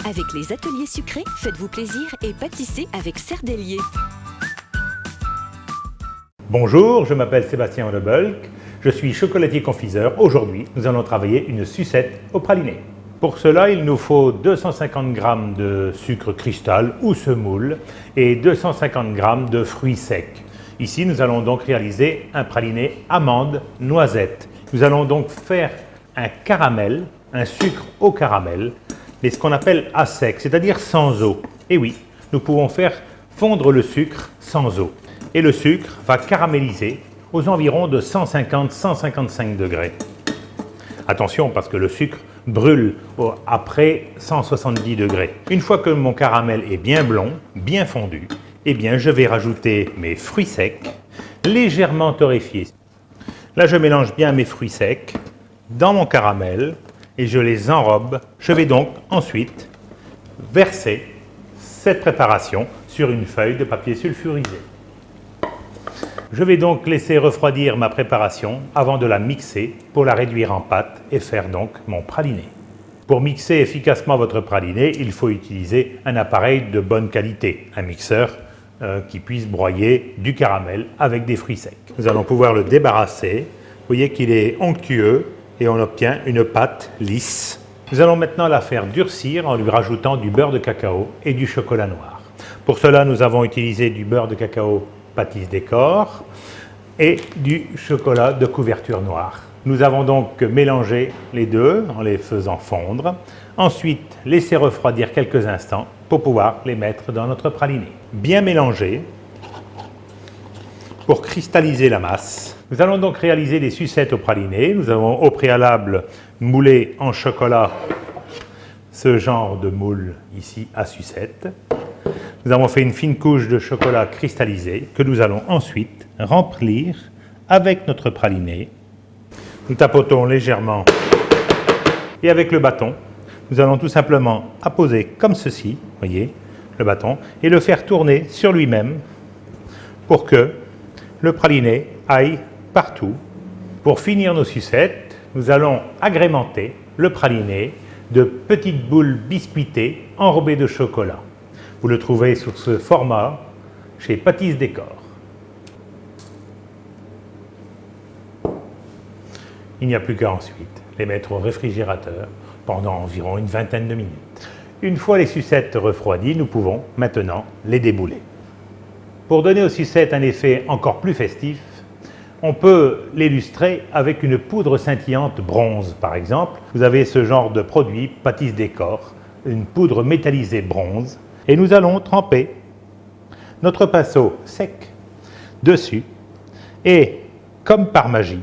Avec les ateliers sucrés, faites-vous plaisir et pâtissez avec Serdellier. Bonjour, je m'appelle Sébastien Lebelk, je suis chocolatier confiseur. Aujourd'hui, nous allons travailler une sucette au praliné. Pour cela, il nous faut 250 g de sucre cristal ou semoule et 250 g de fruits secs. Ici, nous allons donc réaliser un praliné amande noisette. Nous allons donc faire un caramel, un sucre au caramel, mais ce qu'on appelle à sec, c'est-à-dire sans eau. Et oui, nous pouvons faire fondre le sucre sans eau. Et le sucre va caraméliser aux environs de 150-155 degrés. Attention, parce que le sucre brûle après 170 degrés. Une fois que mon caramel est bien blond, bien fondu, eh bien je vais rajouter mes fruits secs, légèrement torréfiés. Là, je mélange bien mes fruits secs dans mon caramel et je les enrobe. Je vais donc ensuite verser cette préparation sur une feuille de papier sulfurisé. Je vais donc laisser refroidir ma préparation avant de la mixer pour la réduire en pâte et faire donc mon praliné. Pour mixer efficacement votre praliné, il faut utiliser un appareil de bonne qualité, un mixeur qui puisse broyer du caramel avec des fruits secs. Nous allons pouvoir le débarrasser. Vous voyez qu'il est onctueux et on obtient une pâte lisse. Nous allons maintenant la faire durcir en lui rajoutant du beurre de cacao et du chocolat noir. Pour cela, nous avons utilisé du beurre de cacao pâtisse décor et du chocolat de couverture noire. Nous avons donc mélangé les deux en les faisant fondre. Ensuite, laisser refroidir quelques instants pour pouvoir les mettre dans notre praliné. Bien mélanger pour cristalliser la masse. Nous allons donc réaliser des sucettes au praliné. Nous avons au préalable moulé en chocolat ce genre de moule ici à sucette. Nous avons fait une fine couche de chocolat cristallisé que nous allons ensuite remplir avec notre praliné. Nous tapotons légèrement et avec le bâton, nous allons tout simplement apposer comme ceci, voyez, le bâton, et le faire tourner sur lui-même pour que le praliné aille partout. Pour finir nos sucettes, nous allons agrémenter le praliné de petites boules biscuitées enrobées de chocolat. Vous le trouvez sur ce format chez Pâtisse Décor. Il n'y a plus qu'à ensuite les mettre au réfrigérateur pendant environ une vingtaine de minutes. Une fois les sucettes refroidies, nous pouvons maintenant les débouler. Pour donner aux sucettes un effet encore plus festif, on peut l'illustrer avec une poudre scintillante bronze, par exemple. Vous avez ce genre de produit, Pâtisse Décor, une poudre métallisée bronze. Et nous allons tremper notre pinceau sec dessus. Et comme par magie,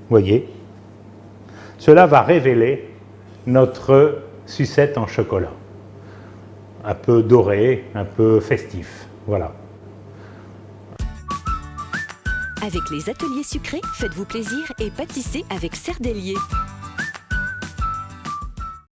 voyez, cela va révéler notre sucette en chocolat. Un peu doré, un peu festif. Voilà. Avec les ateliers sucrés, faites-vous plaisir et pâtissez avec Serdellier.